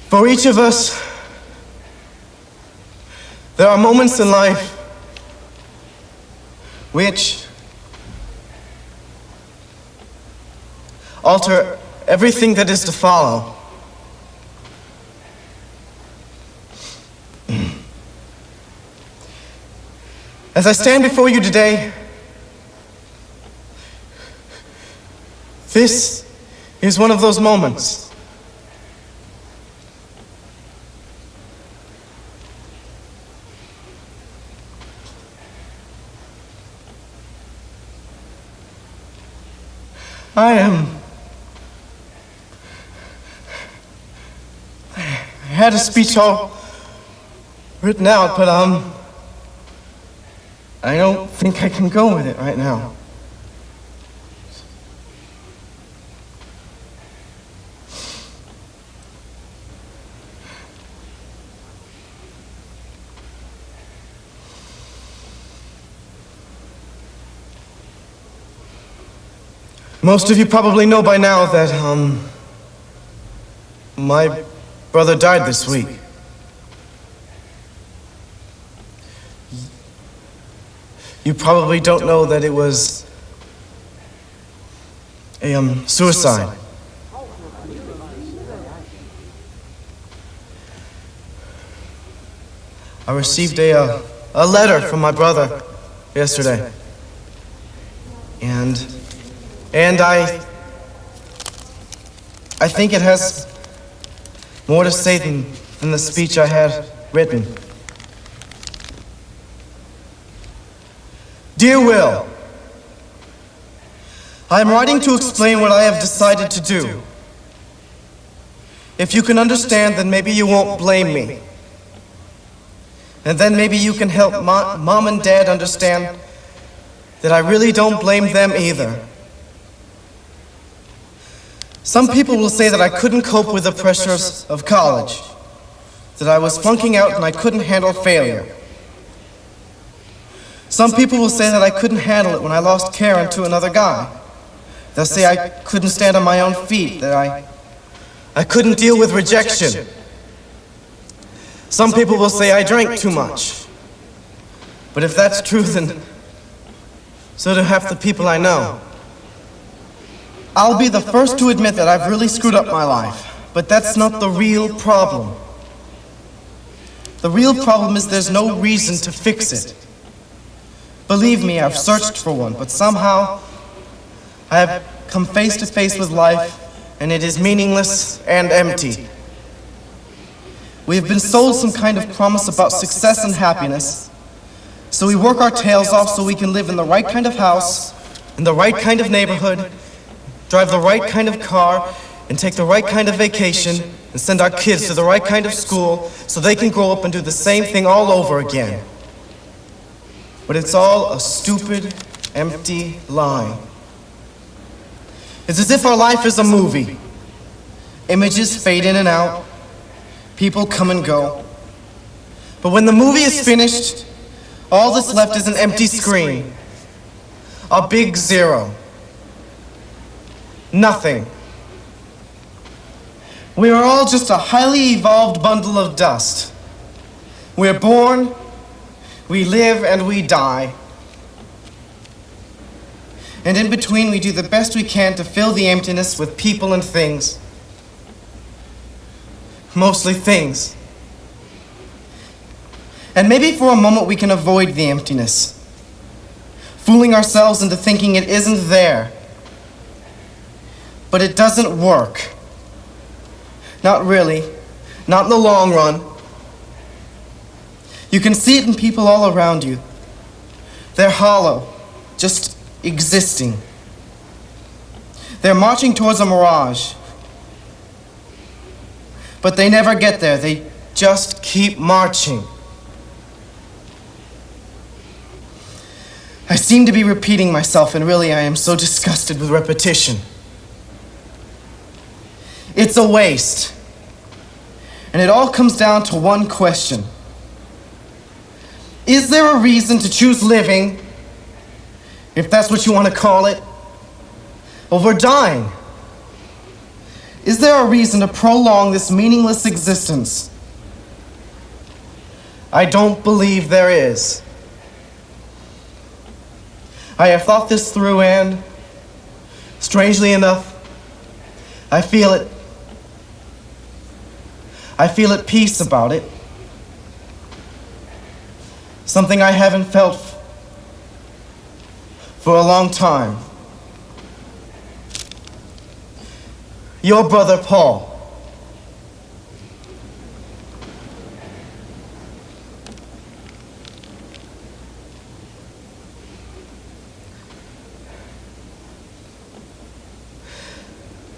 For each of us, there are moments in life which alter everything that is to follow. As I stand before you today, this is one of those moments. I had a speech all written out, but I don't think I can go with it right now. Most of you probably know by now that, my brother died this week. You probably don't know that it was a, suicide. I received a letter from my brother yesterday. And I think it has more to say than the speech I had written. Dear Will, I am writing to explain what I have decided to do. If you can understand, then maybe you won't blame me. And then maybe you can help Mom and Dad understand that I really don't blame them either. Some people will say that I couldn't cope with the pressures of college, that I was flunking out and I couldn't handle failure. Some people will say that I couldn't handle it when I lost Karen to another guy. They'll say I couldn't stand on my own feet, that I couldn't deal with rejection. Some people will say I drank too much. But if that's true, then so do half the people I know. I'll be the first to admit that I've really screwed up my life, but that's not the real problem. The real problem is there's no reason to fix it. Believe me, I've searched for one, but somehow I have come face to face with life, and it is meaningless and empty. We have been sold some kind of promise about success and happiness, so we work our tails off so we can live in the right kind of house, in the right kind of neighborhood, drive the right kind of car, and take the right kind of vacation, and send our kids to the right kind of school so they can grow up and do the same thing all over again. But it's all a stupid, empty lie. It's as if our life is a movie. Images fade in and out, people come and go. But when the movie is finished, all that's left is an empty screen. A big zero. Nothing. We are all just a highly evolved bundle of dust. We're born, we live, and we die. And in between, we do the best we can to fill the emptiness with people and things. Mostly things. And maybe for a moment we can avoid the emptiness, fooling ourselves into thinking it isn't there. But it doesn't work. Not really. Not in the long run. You can see it in people all around you. They're hollow, just existing. They're marching towards a mirage. But they never get there. They just keep marching. I seem to be repeating myself, and really I am so disgusted with repetition. It's a waste. And it all comes down to one question. Is there a reason to choose living, if that's what you want to call it, over dying? Is there a reason to prolong this meaningless existence? I don't believe there is. I have thought this through and, strangely enough, I feel at peace about it. Something I haven't felt for a long time. Your brother Paul.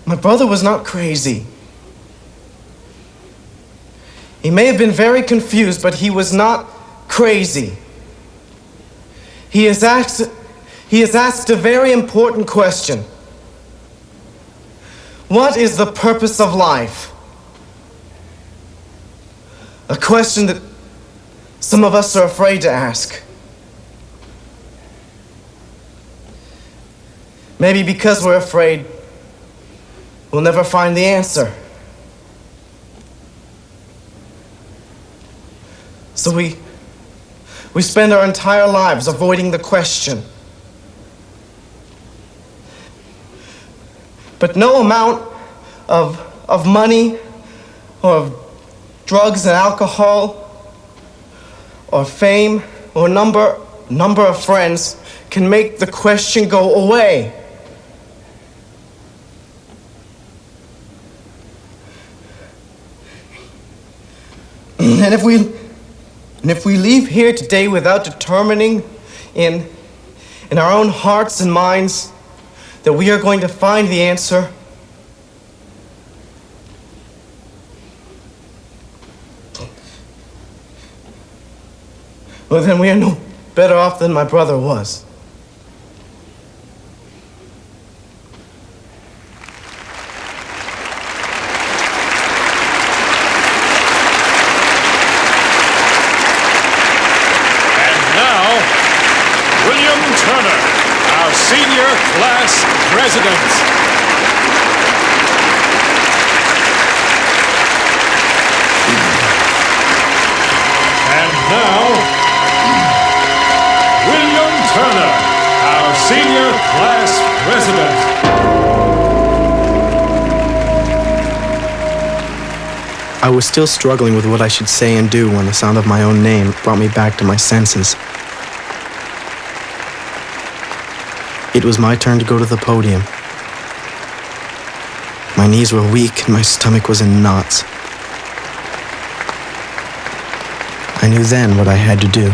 My brother was not crazy. He may have been very confused, but he was not crazy. He has asked a very important question. What is the purpose of life? A question that some of us are afraid to ask. Maybe because we're afraid we'll never find the answer. So we spend our entire lives avoiding the question. But no amount of money or of drugs and alcohol or fame or number of friends can make the question go away. And if we leave here today without determining in our own hearts and minds that we are going to find the answer, well, then we are no better off than my brother was. Senior class president. And now, William Turner, our senior class president. I was still struggling with what I should say and do when the sound of my own name brought me back to my senses. It was my turn to go to the podium. My knees were weak and my stomach was in knots. I knew then what I had to do.